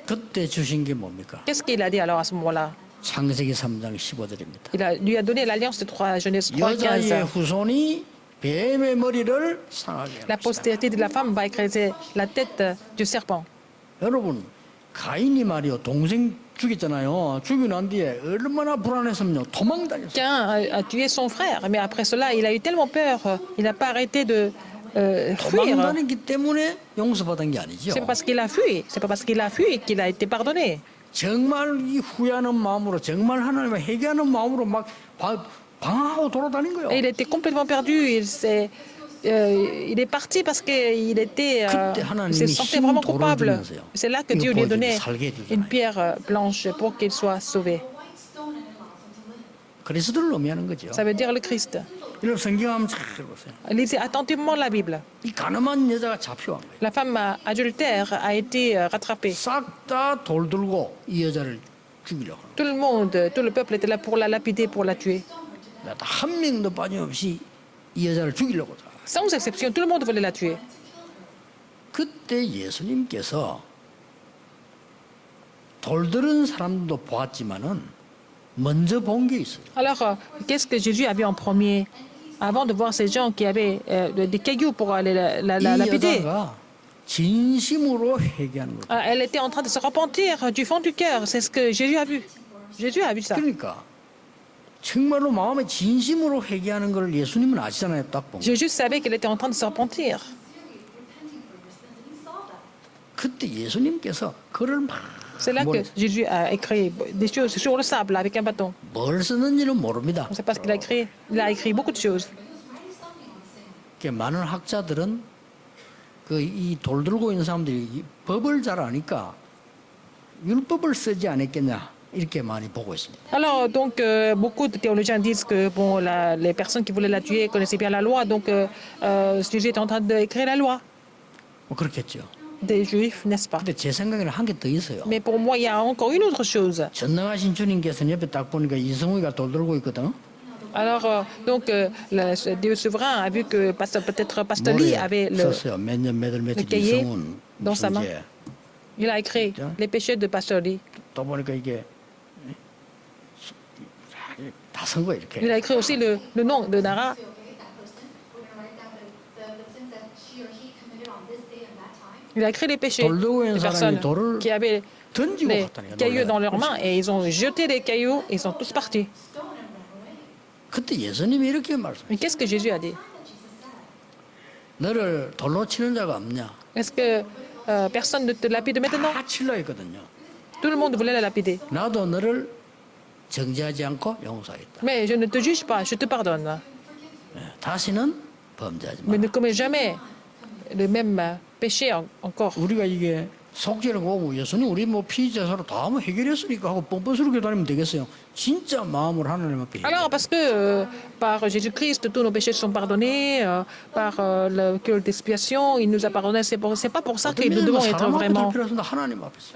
그때 주신 게 뭡니까? Qu'est-ce qu'il a dit alors à ce moment-là? 창세기 3장 15절입니다. Lui a donné l'alliance de Genèse 3, 여자의 15. 후손이 뱀의 머리를 상하게 La 합시다. postérité de la femme va écraser la tête du serpent. 여러분 가인이 말이요 동생 죽였잖아요. 죽이고 난 뒤에 얼마나 불안했으면요 도망다녔어요. Cain a tué son frère, mais après cela, il a eu tellement peur, il n'a pas arrêté de fuir. 도망다녔기 때문에 용서받은 게 아니죠. C'est pas parce qu'il a fui, c'est pas parce qu'il a fui qu'il a été pardonné. 정말 이 후회하는 마음으로 정말 하나님을 회개하는 마음으로 막 방황하고 돌아다닌 거예요. Et il était complètement perdu, il est parti parce qu'il était, 그때 il 하나님이 se sentait 흰 vraiment 돌을 coupable. 주면서요. C'est là que 이거 Dieu lui a 보여주고 donné 살게 해주잖아요. une pierre blanche pour qu'il soit sauvé. 그리스도를 의미하는 거죠. Ça veut dire le Christ. 이런 성경 한번 잘 보세요. Lisez attentivement la Bible. 이 가늠한 여자가 잡혀간 거예요. La femme adultère a été rattrapée. 싹 다 돌 들고 이 여자를 죽이려고 하는 Tout le monde, tout le peuple était là pour la lapider, pour la tuer. 거예요. 한 명도 빠짐없이 이 여자를 죽이려고 하다. Sans exception, tout le monde voulait la tuer. 그때 예수님께서 돌들은 사람도 보았지만은 먼저 본 게 있어요. Alors, qu'est-ce que Jésus a vu en premier? Avant de voir ces gens qui avaient des cailloux pour aller la 이 lapider, 여자가 진심으로 회개하는 거예요. elle était en train de se repentir du fond du cœur. C'est ce que Jésus a vu. Jésus a vu ça. 그러니까 정말로 마음에 진심으로 회개하는 걸 예수님은 아시잖아요. 딱 보면. Jésus savait qu'elle était en train de se repentir. 그때 예수님께서 그를 막 C'est là que Jésus a écrit des choses sur le sable avec un bâton. 뭘 썼는지는 모릅니다. On ne sait pas ce qu'il a écrit. Il a écrit beaucoup de choses. 많은 학자들은 그 이 돌 들고 있는 사람들이 이 법을 잘 아니까 율법을 쓰지 않았겠냐 이렇게 많이 보고 있습니다. Alors, donc, beaucoup de théologiens disent que bon, les personnes qui voulaient la tuer connaissaient bien la loi. Donc, Jésus est en train d'écrire la loi 뭐 그렇겠죠. des Juifs, n'est-ce pas? 근데 제 생각에는 한 개 더 있어요. Mais pour moi, il y a encore une autre chose. 전능하신 주님께서는 옆에 딱 보니까 이성우가 돌 들고 있거든. Alors, le Dieu souverain a vu que peut-être Pasteur Lee avait 썼어요. 몇년 몇월 le 며칠 cahier 이성훈 dans sa main. 무슨 Il a écrit les péchés de Pasteur Lee. 또 보니까 이게 다 쓴 거야 이렇게. Il a écrit aussi le nom de Nara. Il a écrit les péchés 돌 들고 있는 des 사람이 personnes 돌을 qui avaient 던지고 les 갔다니까. cailloux dans leurs 놀래라. mains et ils ont jeté les cailloux et ils sont tous partis. 그때 예수님이 이렇게 말씀. Mais qu'est-ce que Jésus a dit? 너를 돌로 치는 자가 없냐? Est-ce que personne ne te lapide maintenant? 다 칠라 했거든요. Tout le monde voulait la lapider. 나도 너를 정죄하지 않고 용서하겠다. Mais je ne te juge pas, je te pardonne. 다시는 범죄하지 Mais 마. ne commets jamais le même péché encore. 우리가 이게 속죄를 보고 예수님 우리 뭐 피제사로 다 하면 해결했으니까 하고 뻔뻔스럽게 다니면 되겠어요. 진짜 마음으로 하나님 앞에 Alors, parce que par Jésus-Christ, tous nos péchés sont pardonnés, par le culte d'expiation, il nous a pardonné. C'est pas pour ça que nous devons être vraiment 필요했습니다. 하나님 앞에서.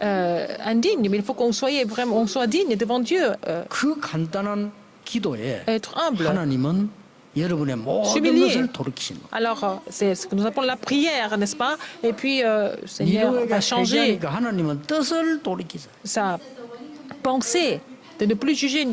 indignes, mais il faut qu'on on soit digne devant Dieu, 그 간단한 기도에 être humble. 하나님은 여러분의 모든 S'humilier. 것을 돌이키신 거. Alors, c'est ce que nous appelons la prière, n'est-ce pas? Et puis, Seigneur 니누에게 va changer 회개하니까 하나님은 뜻을 돌이키자. sa pensée de ne plus juger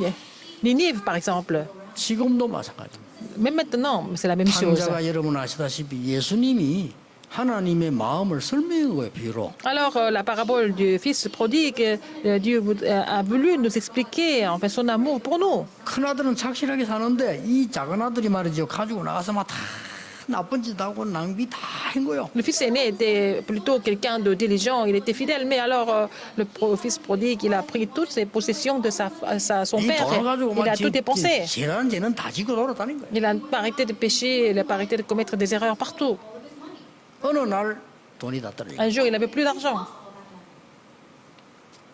Ninive, par exemple. 지금도 마찬가지입니다. Même maintenant, c'est la même chose. 탕자가 여러분 아시다시피 예수님이 하나님의 마음을 설명한 거예요, 비유로. Alors, la parabole du fils prodigue, Dieu a voulu nous expliquer en fait son amour pour nous. 큰 아들은 착실하게 사는데 이 작은 아들이 말이죠. 가지고 나가서 막 다 나쁜 짓 하고 낭비 다 한 거예요. Le fils aîné était plutôt quelqu'un de diligent, il était fidèle, mais alors fils prodigue, il a pris toutes ses possessions de son 이 père, 돈을 가지고 il a 막 tout dépensé. 죄라는 죄는 다 지고 돌아다닌 거예요. Il n'a pas arrêté de pécher, il n'a pas arrêté de commettre des erreurs partout. 어느 날 돈이 다 떨어져. Un jour, il n'avait plus d'argent.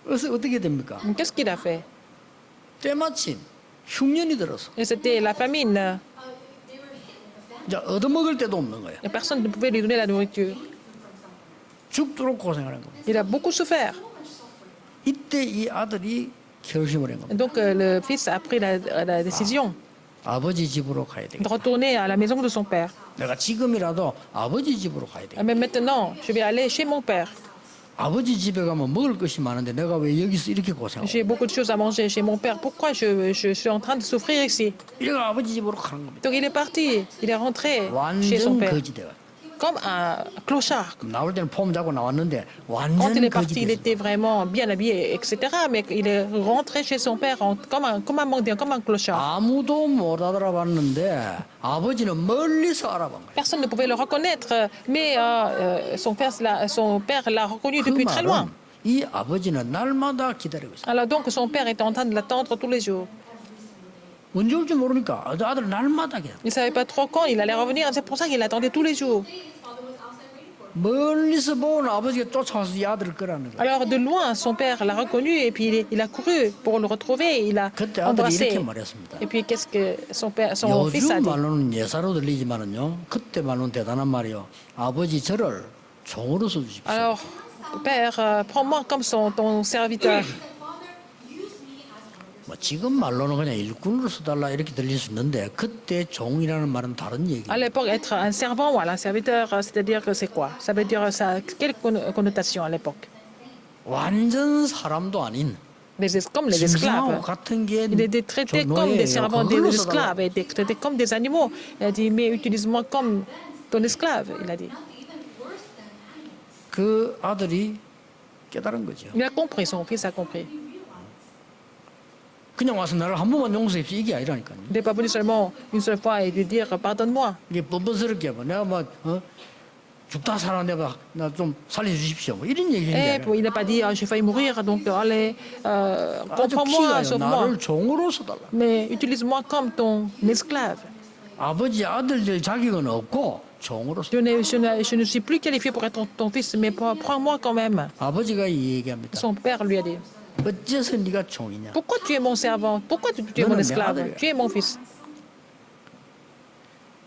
그래서 어떻게 됩니까? Qu'est-ce qu'il a fait? 때마침 흉년이 들어서 Et c'était la famine. 이제 얻어먹을 데도 없는 거예요. Et personne ne pouvait lui donner la nourriture. 죽도록 고생하는 거예요. Il a beaucoup souffert. 이때 이 아들이 결심을 한 겁니다. Et donc, le fils a pris la décision 아버지 집으로 가야 de 되겠다. retourner à la maison de son père. 내가 지금이라도 아버지 집으로 가야 되겠다. Mais maintenant, je vais aller chez mon père. 아버지 집에 가면 먹을 것이 많은데 내가 왜 여기서 이렇게 고생하고 J'ai beaucoup de choses à manger chez mon père. Pourquoi je suis en train de souffrir ici? 이래가 아버지 집으로 가는 겁니다. Donc il est parti, il est rentré chez son 완전 père, 거지대가. comme un clochard. 나올 때는 폼 잡고 나왔는데 Quand il 완전 est parti, il 거지대. était vraiment bien habillé, etc. Mais il est rentré chez son père comme un mendiant, comme un clochard. 아무도 못 알아봤는데 아버지는 멀리서 알아본 거예요. Personne ne pouvait le reconnaître, mais son père l'a reconnu 그 depuis très loin. 말은 이 아버지는 날마다 기다리고 있어요. Alors donc son père était en train de l'attendre tous les jours. 언제 올지 모르니까 아들 날마다 기다려. Il ne savait pas trop quand il allait revenir, c'est pour ça qu'il attendait tous les jours. 멀리서 보는 아버지가 쫓아와서 이 아들을 끌어안는 거예요. Alors de loin, son père l'a reconnu et puis il a couru pour le retrouver, il a 그때 아들이 embrassé. 이렇게 말했습니다. Et puis qu'est-ce que son fils a 요즘 dit? 말로는 예사로 들리지만은요. 그때 말로는 대단한 말이요. 아버지 저를 종으로 써주십시오. Alors, père, prends-moi comme ton serviteur. 뭐 지금 말로는 그냥 일꾼으로 써달라 이렇게 들릴 수 있는데 그때 종이라는 말은 다른 얘기예요. À l'époque, être un servant ou un serviteur, c'est-à-dire que c'est quoi? Ça veut dire ça, quelle connotation à l'époque? 완전 사람도 아닌 Comme les 짐승하고 esclaves. 같은 게 Il était traité comme des servants, des esclaves, il était traité comme des animaux. Il a dit, mais utilise-moi comme ton esclave, il a dit. 그 아들이 깨달은 거죠. Il a compris, son fils a compris. 그냥 와서 나를 한 번만 용서해주지 이게 아니라니까요. Il n'est pas venu seulement une seule fois et lui dire, pardonne-moi. 이게 뻔뻔스럽게 뭐 내가 뭐 죽다 살았는데 나좀 살려주십시오. 뭐 이런 얘기인 게 Et 아니라 puis, il n'a pas dit, ah, j'ai failli mourir, donc allez, 아주 comprends-moi, 키가요. sauve-moi. 나를 종으로 써달라. Mais utilise-moi comme ton esclave. 아버지 아들 될 자격은 없고 종으로 써. Je ne suis plus qualifié pour être ton fils, mais prends-moi quand même. 아버지가 이 얘기합니다. Son père lui a dit, 어째서 네가 종이냐? pourquoi tu es mon servant? Pourquoi tu es mon esclave? Tu es mon fils.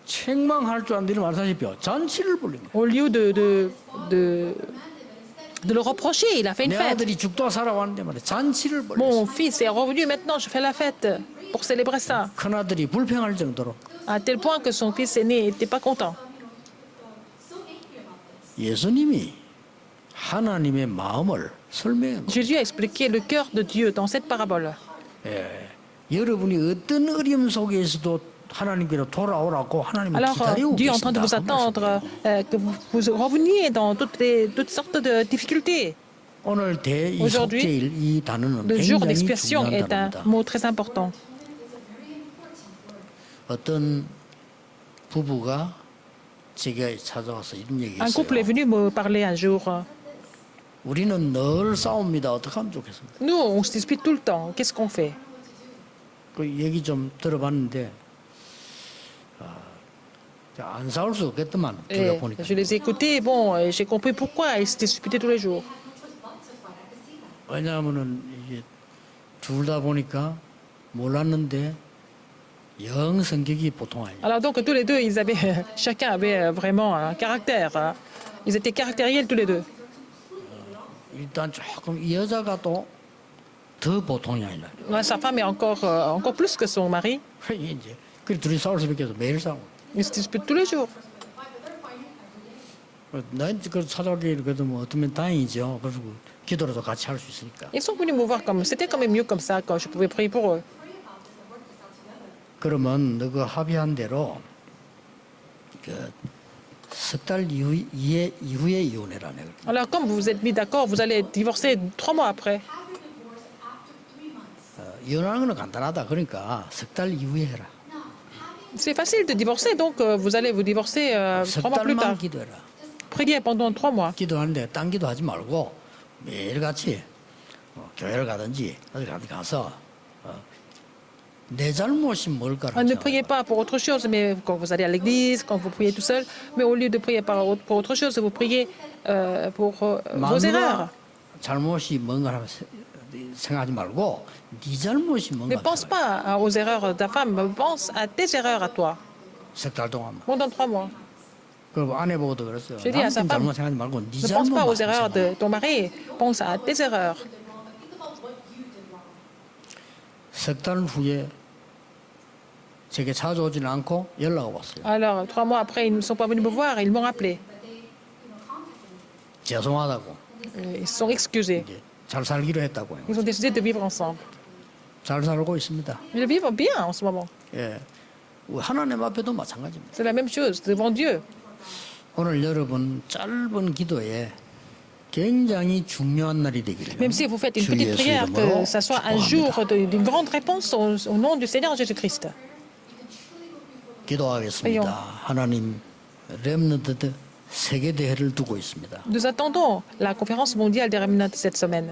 책망할 줄 아는 말 사십시오. 잔치를 벌린 거예요. Au lieu de le reprocher, il a fait une 내 fête. 아들이 죽다 살아왔는데 말이야. 잔치를 벌렸어. Mon fils est revenu maintenant, je fais la fête pour célébrer ça. 큰 아들이 불평할 정도로 À tel point que son fils aîné n'était pas content. 예수님이 하나님의 마음을 설명한 거예요. Jésus a expliqué le cœur de Dieu dans cette parabole. 예. 여러분이 어떤 어려움 속에서도 하나님께로 돌아오라고 하나님은 Alors, 기다리고 Dieu est en train 계신다. de vous attendre, que vous reveniez dans toutes sortes de difficultés. 오늘 대이 Aujourd'hui, 속죄일 이 단어는 Le jour 굉장히 d'expiation 중요한 est un 단어입니다. mot très important. 어떤 부부가 제게 찾아와서 이런 Un couple est 얘기했어요. venu me parler un jour. 우리는 늘 싸웁니다. 어떻게 하면 좋겠습니까? Nous, on se dispute tout le temps. Qu'est-ce qu'on fait? 그 얘기 좀 들어봤는데 안 싸울 수 없겠더만 둘다 Et 보니까. je les ai écoutés, bon, et j'ai compris pourquoi ils se disputaient tous les jours. 왜냐하면은 이게 둘 다 보니까 몰랐는데 영 성격이 보통 아니에요. Alors donc tous les deux, ils avaient, chacun avait vraiment un caractère. Hein. Ils étaient caractériels tous les deux. 일단 조금 이 여자가 또 더 보통이 아니라. Ouais, sa femme est encore plus que son mari. 이게 이제 그 둘이 싸울 수밖에 없어. 매일 싸워. Ils se disputent tous les jours. 나한테 그 찾아오기 그래도 뭐 어쩌면 다행이죠. 그리고 기도라도 같이 할 수 있으니까. Ils sont venus me voir comme c'était quand même mieux comme ça quand je pouvais prier pour eux. 그러면 너 그 합의한 대로 그 석 달 이후에 이혼해라네. Alors comme vous vous êtes mis d'accord, vous allez divorcer 3 mois après. 이혼하는 거는 간단하다. 그러니까 석 달 이후에 해라. C'est facile de divorcer, donc vous allez vous divorcer 3 석 mois plus 달만 tard. 기도해라. Priez pendant 3 mois. 기도하는데 딴 기도하지 말고 매일같이 교회를 가든지 어디 가서 내 잘못이 뭘까? Ne priez pas pour autre chose, mais quand vous allez à l'église, quand vous priez tout seul, mais au lieu de prier pour autre chose, vous priez pour vos erreurs. 잘못이 뭔가 생각하지 말고 네 잘못이 Ne 뭔가. pense pas aux erreurs de ta femme, mais pense à tes erreurs à toi 석달 동안만. pendant 3 mois. 그 아내보고도 그랬어요. J'ai dit à sa 남편 femme, 잘못 생각하지 말고 네 Ne pense pas aux erreurs 잘못만. de ton mari, pense à tes erreurs. 석달 후에 제게 찾아오지는 않고 연락을 왔어요. Alors, 3 mois après, ils ne sont pas venus me voir, ils m'ont appelé. 죄송하다고 Ils se sont excusés. 이제 잘 살기로 했다고요. Ils ont décidé de vivre ensemble. 잘 살고 있습니다. Ils vivent bien en ce moment. 예, 하나님 앞에도 마찬가지입니다. C'est la même chose devant Dieu. 오늘 여러분 짧은 기도에 굉장히 중요한 날이 되기를. Même si vous faites une 주 petite 예수 prière, 이름으로 que ça soit un jour d'une grande réponse au nom du Seigneur Jésus-Christ. 기도하겠습니다. 하나님 렘넌트 세계 대회를 두고 있습니다. Nous attendons la conférence mondiale des Remnants cette semaine.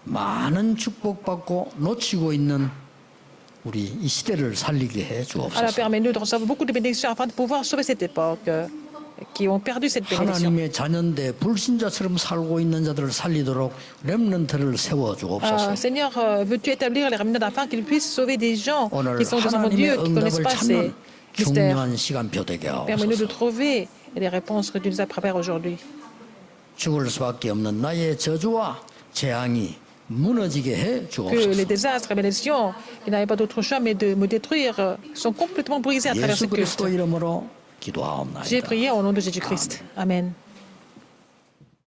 많은 축복받고 놓치고 있는 우리 이 시대를 살리게 해 Alors 주옵소서. permets-nous de recevoir beaucoup de bénédictions afin de pouvoir sauver cette époque, qui ont perdu cette bénédiction. 하나님의 자녀인데 불신자처럼 살고 있는 자들을 살리도록 렘넌트를 세워 주옵소서. Seigneur, veux-tu établir les Remnants afin qu'ils puissent sauver des gens 오늘 qui sont des enfants de Dieu, 하나님의 qui ne connaissent 응답을 pas ces 찾는 mystères. 중요한 시간표 되게 Permets-nous de 하옵소서. trouver les réponses que tu nous as préparées aujourd'hui. 죽을 수밖에 없는 나의 저주와 재앙이 무너지게 해 Que 주옵소서. les désastres et malédictions, qui n'avaient pas d'autre choix mais de me détruire, sont complètement brisés à travers ce 예수 culte. 그리스도 이름으로 기도하옵나이다. J'ai prié au nom de Jésus-Christ. Amen.